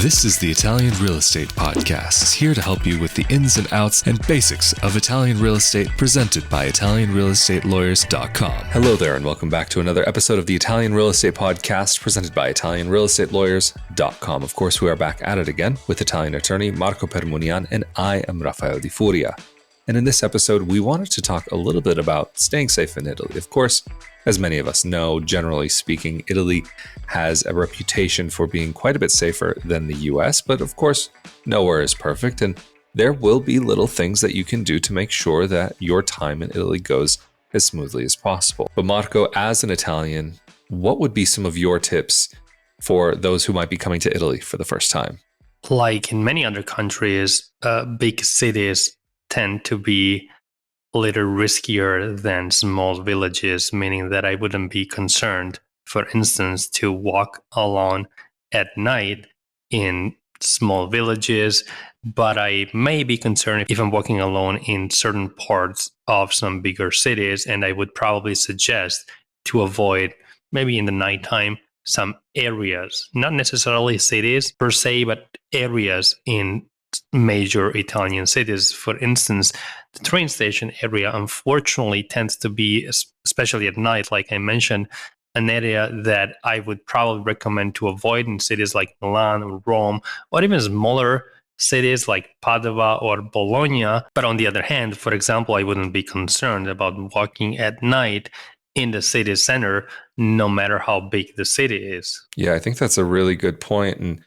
This is the Italian Real Estate Podcast, here to help you with the ins and outs and basics of Italian real estate, presented by ItalianRealEstateLawyers.com. Hello there, and welcome back to another episode of the Italian Real Estate Podcast, presented by ItalianRealEstateLawyers.com. Of course, we are back at it again with Italian attorney Marco Permunian, and I am Rafael Di Furia. And in this episode, we wanted to talk a little bit about staying safe in Italy. Of course, as many of us know, generally speaking, Italy has a reputation for being quite a bit safer than the US, but of course, nowhere is perfect, and there will be little things that you can do to make sure that your time in Italy goes as smoothly as possible. But Marco, as an Italian, what would be some of your tips for those who might be coming to Italy for the first time? Like in many other countries, big cities tend to be a little riskier than small villages, meaning that I wouldn't be concerned, for instance, to walk alone at night in small villages, but I may be concerned if I'm walking alone in certain parts of some bigger cities, and I would probably suggest to avoid, maybe in the nighttime, some areas, not necessarily cities per se, but areas in major Italian cities. For instance, the train station area unfortunately tends to be, especially at night, like I mentioned, an area that I would probably recommend to avoid in cities like Milan or Rome, or even smaller cities like Padua or Bologna. But on the other hand, for example, I wouldn't be concerned about walking at night in the city center, no matter how big the city is. Yeah, I think that's a really good point. And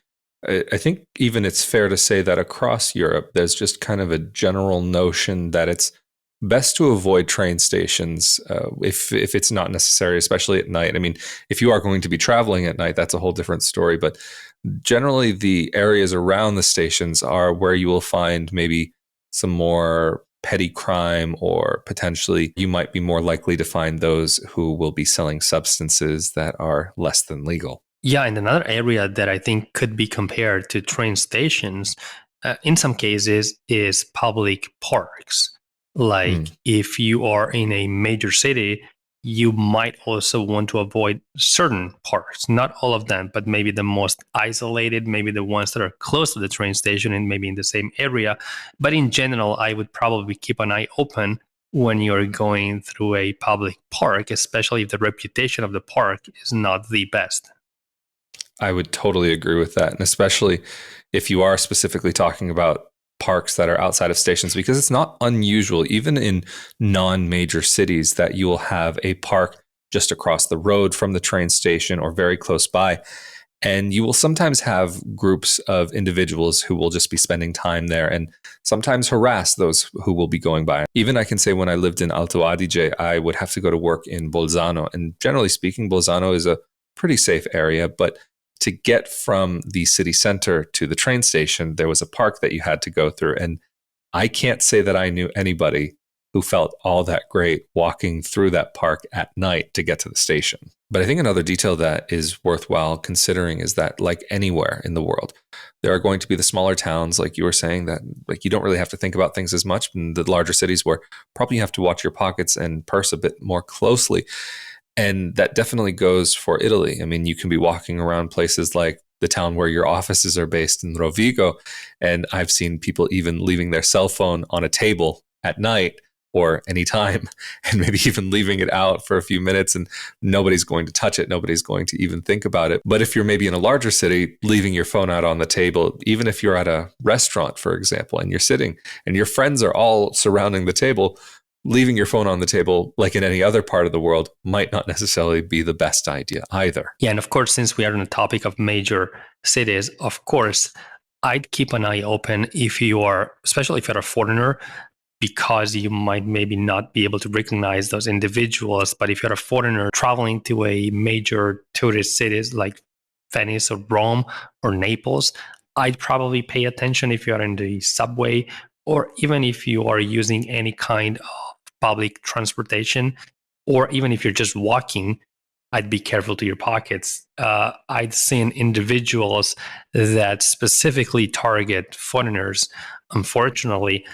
I think even it's fair to say that across Europe, there's just kind of a general notion that it's best to avoid train stations if it's not necessary, especially at night. I mean, if you are going to be traveling at night, that's a whole different story. But generally, the areas around the stations are where you will find maybe some more petty crime, or potentially you might be more likely to find those who will be selling substances that are less than legal. Yeah, and another area that I think could be compared to train stations in some cases is public parks. Like if you are in a major city, you might also want to avoid certain parks, not all of them, but maybe the most isolated, maybe the ones that are close to the train station and maybe in the same area. But in general, I would probably keep an eye open when you're going through a public park, especially if the reputation of the park is not the best. I would totally agree with that. And especially if you are specifically talking about parks that are outside of stations, because it's not unusual, even in non-major cities, that you will have a park just across the road from the train station or very close by. And you will sometimes have groups of individuals who will just be spending time there and sometimes harass those who will be going by. Even I can say when I lived in Alto Adige, I would have to go to work in Bolzano. And generally speaking, Bolzano is a pretty safe area, but to get from the city center to the train station, there was a park that you had to go through. And I can't say that I knew anybody who felt all that great walking through that park at night to get to the station. But I think another detail that is worthwhile considering is that, like anywhere in the world, there are going to be the smaller towns, like you were saying, that like you don't really have to think about things as much. In the larger cities where probably you have to watch your pockets and purse a bit more closely. And that definitely goes for Italy. I mean, you can be walking around places like the town where your offices are based in Rovigo, and I've seen people even leaving their cell phone on a table at night or anytime, and maybe even leaving it out for a few minutes, and nobody's going to touch it. Nobody's going to even think about it. But if you're maybe in a larger city, leaving your phone out on the table, even if you're at a restaurant, for example, and you're sitting and your friends are all surrounding the table, leaving your phone on the table, like in any other part of the world, might not necessarily be the best idea either. Yeah, and of course, since we are on the topic of major cities, of course, I'd keep an eye open if you are, especially if you're a foreigner, because you might maybe not be able to recognize those individuals. But if you're a foreigner traveling to a major tourist cities like Venice or Rome or Naples, I'd probably pay attention if you're in the subway, or even if you are using any kind of public transportation, or even if you're just walking, I'd be careful to your pockets. I'd seen individuals that specifically target foreigners, unfortunately,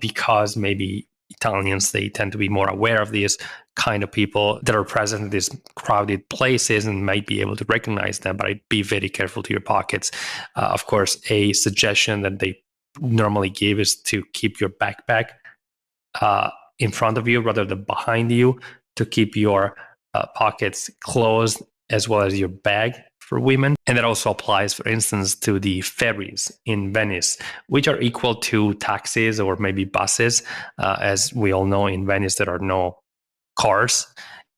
because maybe Italians, they tend to be more aware of these kind of people that are present in these crowded places and might be able to recognize them, but I'd be very careful to your pockets. Of course, a suggestion that they normally give is to keep your backpack in front of you rather than behind you, to keep your pockets closed, as well as your bag for women. And that also applies, for instance, to the ferries in Venice, which are equal to taxis or maybe buses. As we all know, in Venice, there are no cars.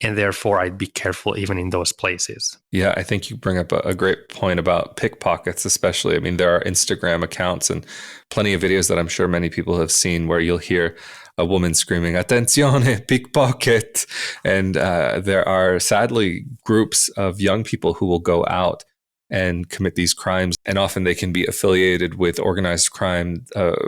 And therefore, I'd be careful even in those places. Yeah, I think you bring up a great point about pickpockets, especially. I mean, there are Instagram accounts and plenty of videos that I'm sure many people have seen where you'll hear a woman screaming, "Attenzione, pickpocket!" And there are sadly groups of young people who will go out and commit these crimes. And often they can be affiliated with organized crime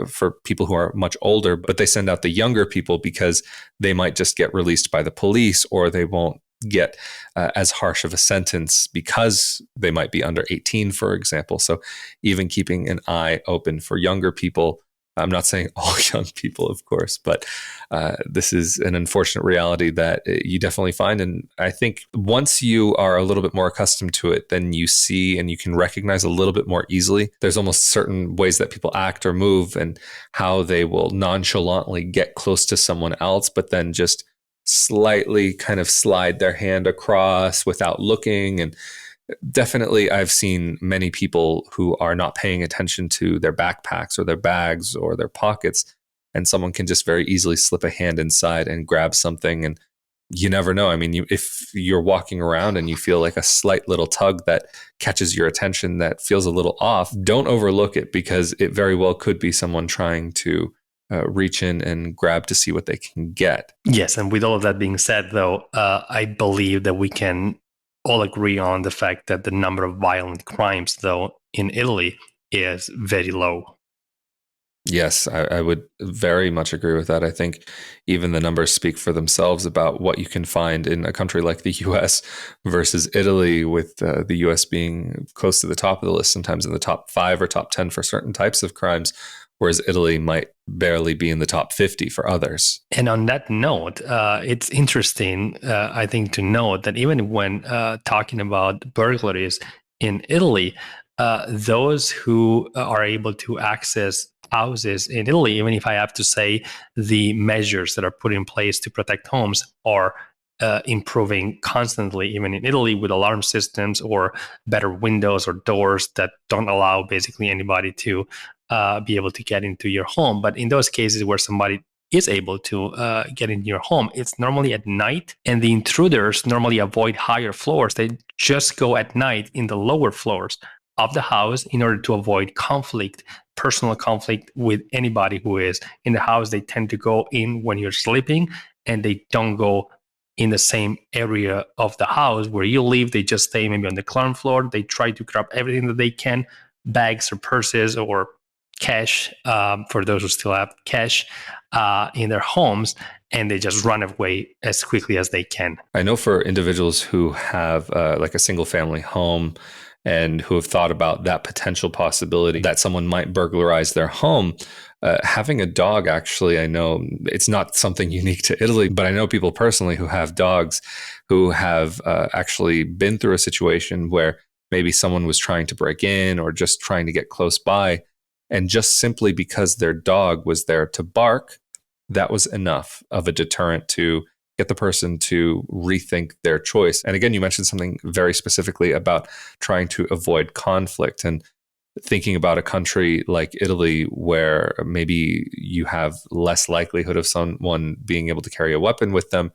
for people who are much older, but they send out the younger people because they might just get released by the police, or they won't get as harsh of a sentence because they might be under 18, for example. So even keeping an eye open for younger people. I'm not saying all young people, of course, but this is an unfortunate reality that you definitely find. And I think once you are a little bit more accustomed to it, then you see and you can recognize a little bit more easily. There's almost certain ways that people act or move and how they will nonchalantly get close to someone else, but then just slightly kind of slide their hand across without looking. And definitely, I've seen many people who are not paying attention to their backpacks or their bags or their pockets, and someone can just very easily slip a hand inside and grab something. And you never know. I mean, if you're walking around and you feel like a slight little tug that catches your attention that feels a little off, don't overlook it, because it very well could be someone trying to reach in and grab to see what they can get. Yes, and with all of that being said, though, I believe that we can all agree on the fact that the number of violent crimes, though, in Italy is very low. Yes, I would very much agree with that. I think even the numbers speak for themselves about what you can find in a country like the US versus Italy, with the US being close to the top of the list, sometimes in the top 5 or top 10 for certain types of crimes, whereas Italy might barely be in the top 50 for others. And on that note, it's interesting, I think, to note that even when talking about burglaries in Italy, those who are able to access houses in Italy, even if I have to say the measures that are put in place to protect homes are improving constantly, even in Italy, with alarm systems or better windows or doors that don't allow basically anybody to be able to get into your home. But in those cases where somebody is able to get into your home, it's normally at night, and the intruders normally avoid higher floors. They just go at night in the lower floors of the house in order to avoid conflict, personal conflict with anybody who is in the house. They tend to go in when you're sleeping, and they don't go in the same area of the house where you live. They just stay maybe on the ground floor. They try to grab everything that they can, bags or purses or cash, for those who still have cash in their homes, and they just run away as quickly as they can. I know for individuals who have like a single family home and who have thought about that potential possibility that someone might burglarize their home, having a dog, actually, I know it's not something unique to Italy, but I know people personally who have dogs who have actually been through a situation where maybe someone was trying to break in or just trying to get close by. And just simply because their dog was there to bark, that was enough of a deterrent to get the person to rethink their choice. And again, you mentioned something very specifically about trying to avoid conflict and thinking about a country like Italy, where maybe you have less likelihood of someone being able to carry a weapon with them.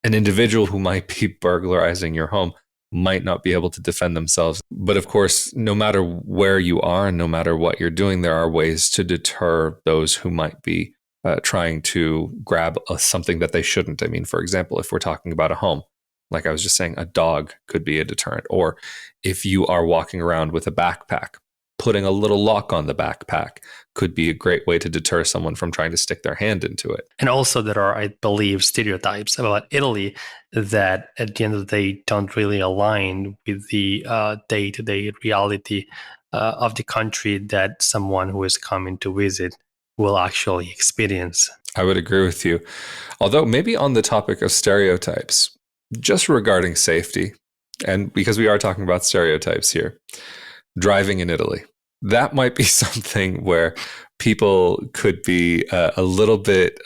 An individual who might be burglarizing your home might not be able to defend themselves. But of course, no matter where you are and no matter what you're doing, there are ways to deter those who might be trying to grab something that they shouldn't. I mean, for example, if we're talking about a home, like I was just saying, a dog could be a deterrent. Or if you are walking around with a backpack, putting a little lock on the backpack could be a great way to deter someone from trying to stick their hand into it. And also there are, I believe, stereotypes about Italy that at the end of the day don't really align with the day-to-day reality of the country that someone who is coming to visit will actually experience. I would agree with you. Although maybe on the topic of stereotypes, just regarding safety, and because we are talking about stereotypes here, driving in Italy, that might be something where people could be a little bit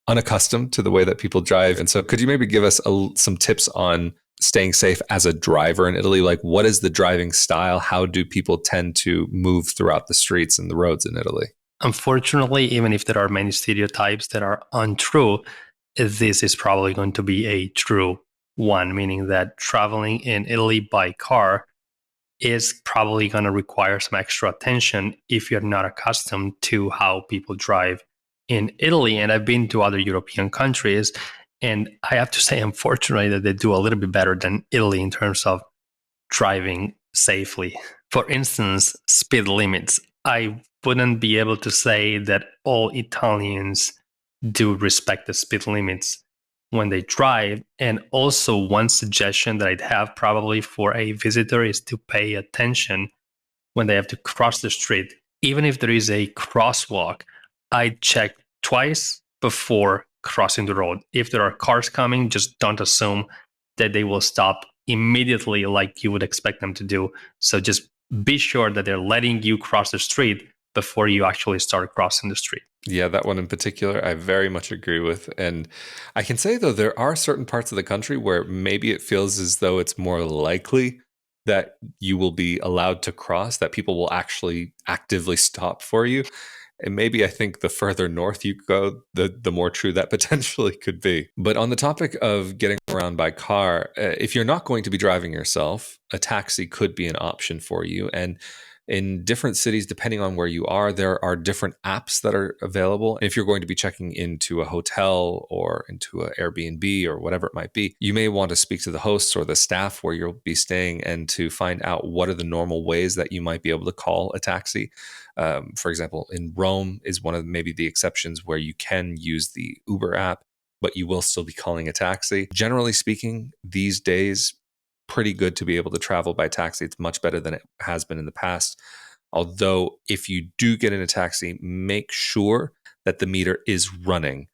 unaccustomed to the way that people drive. And so could you maybe give us some tips on staying safe as a driver in Italy? Like, what is the driving style? How do people tend to move throughout the streets and the roads in Italy? Unfortunately, even if there are many stereotypes that are untrue, this is probably going to be a true one, meaning that traveling in Italy by car is probably going to require some extra attention if you're not accustomed to how people drive in Italy. And I've been to other European countries, and I have to say, unfortunately, that they do a little bit better than Italy in terms of driving safely. For instance, speed limits. I wouldn't be able to say that all Italians do respect the speed limits when they drive. And also, one suggestion that I'd have probably for a visitor is to pay attention when they have to cross the street. Even if there is a crosswalk, I check twice before crossing the road. If there are cars coming, just don't assume that they will stop immediately like you would expect them to do. So just be sure that they're letting you cross the street before you actually start crossing the street. Yeah, that one in particular, I very much agree with. And I can say, though, there are certain parts of the country where maybe it feels as though it's more likely that you will be allowed to cross, that people will actually actively stop for you. And maybe I think the further north you go, the more true that potentially could be. But on the topic of getting around by car, if you're not going to be driving yourself, a taxi could be an option for you. And in different cities, depending on where you are, there are different apps that are available. If you're going to be checking into a hotel or into an Airbnb or whatever it might be, you may want to speak to the hosts or the staff where you'll be staying and to find out what are the normal ways that you might be able to call a taxi. For example, in Rome is one of maybe the exceptions where you can use the Uber app, but you will still be calling a taxi. Generally speaking, these days, pretty good to be able to travel by taxi. It's much better than it has been in the past. Although, if you do get in a taxi, make sure that the meter is running.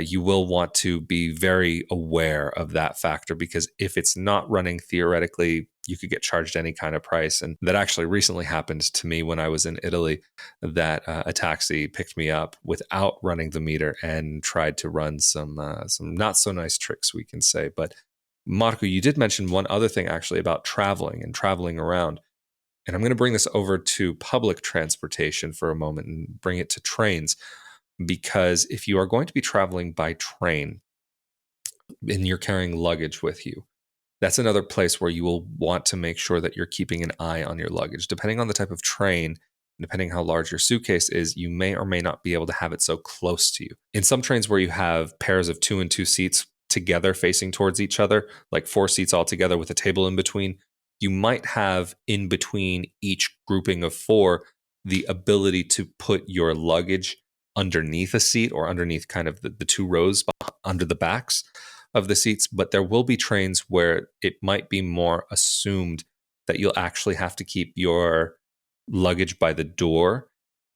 You will want to be very aware of that factor, because if it's not running, theoretically, you could get charged any kind of price. And that actually recently happened to me when I was in Italy, that a taxi picked me up without running the meter and tried to run some not so nice tricks, we can say. But Marco, you did mention one other thing actually about traveling and traveling around. And I'm going to bring this over to public transportation for a moment and bring it to trains. Because if you are going to be traveling by train and you're carrying luggage with you, that's another place where you will want to make sure that you're keeping an eye on your luggage. Depending on the type of train, depending how large your suitcase is, you may or may not be able to have it so close to you. In some trains where you have pairs of 2 and 2 seats together facing towards each other, like 4 seats all together with a table in between, you might have in between each grouping of 4 the ability to put your luggage underneath a seat or underneath kind of the 2 rows under the backs of the seats. But there will be trains where it might be more assumed that you'll actually have to keep your luggage by the door.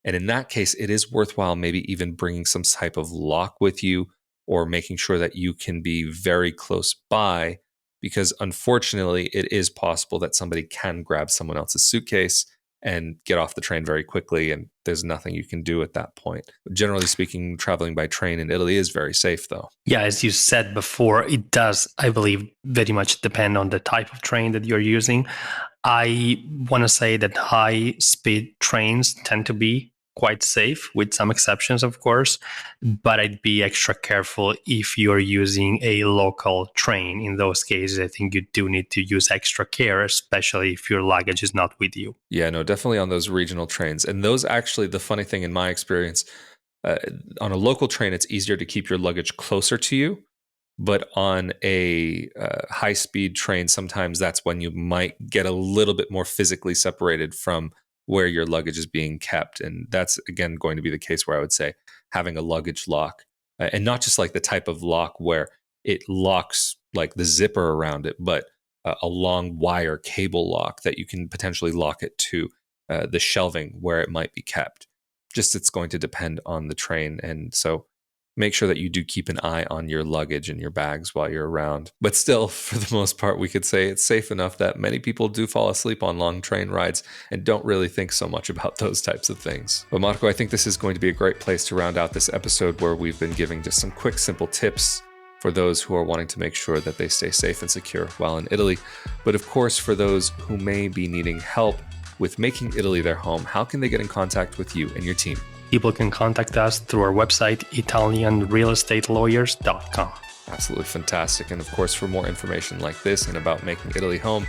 And in that case, it is worthwhile maybe even bringing some type of lock with you, or making sure that you can be very close by, because unfortunately, it is possible that somebody can grab someone else's suitcase and get off the train very quickly, and there's nothing you can do at that point. Generally speaking, traveling by train in Italy is very safe, though. Yeah, as you said before, it does, I believe, very much depend on the type of train that you're using. I want to say that high-speed trains tend to be quite safe, with some exceptions, of course, but I'd be extra careful if you're using a local train. In those cases, I think you do need to use extra care, especially if your luggage is not with you. Yeah, no, definitely on those regional trains. And those actually, the funny thing in my experience, on a local train, it's easier to keep your luggage closer to you. But on a high-speed train, sometimes that's when you might get a little bit more physically separated from where your luggage is being kept. And that's, again, going to be the case where I would say having a luggage lock, and not just like the type of lock where it locks like the zipper around it, but a long wire cable lock that you can potentially lock it to the shelving where it might be kept. Just it's going to depend on the train. And so make sure that you do keep an eye on your luggage and your bags while you're around. But still, for the most part, we could say it's safe enough that many people do fall asleep on long train rides and don't really think so much about those types of things. But Marco, I think this is going to be a great place to round out this episode where we've been giving just some quick, simple tips for those who are wanting to make sure that they stay safe and secure while in Italy. But of course, for those who may be needing help with making Italy their home, how can they get in contact with you and your team? People can contact us through our website, italianrealestatelawyers.com. Absolutely fantastic. And of course, for more information like this and about making Italy home,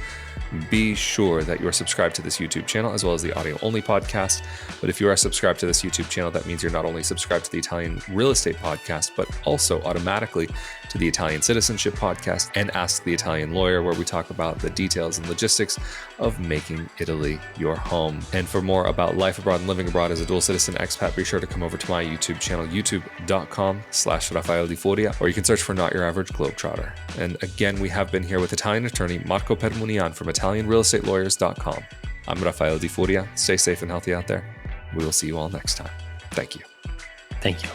be sure that you're subscribed to this YouTube channel as well as the audio-only podcast. But if you are subscribed to this YouTube channel, that means you're not only subscribed to the Italian Real Estate Podcast, but also automatically to the Italian Citizenship Podcast and Ask the Italian Lawyer, where we talk about the details and logistics of making Italy your home. And for more about life abroad and living abroad as a dual citizen expat, be sure to come over to my YouTube channel, youtube.com/Rafael Di Furia, or you can search for Not Your Average Globetrotter. And again, we have been here with Italian attorney Marco Permunian from ItalianRealEstateLawyers.com. I'm Rafael Di Furia. Stay safe and healthy out there. We will see you all next time. Thank you. Thank you.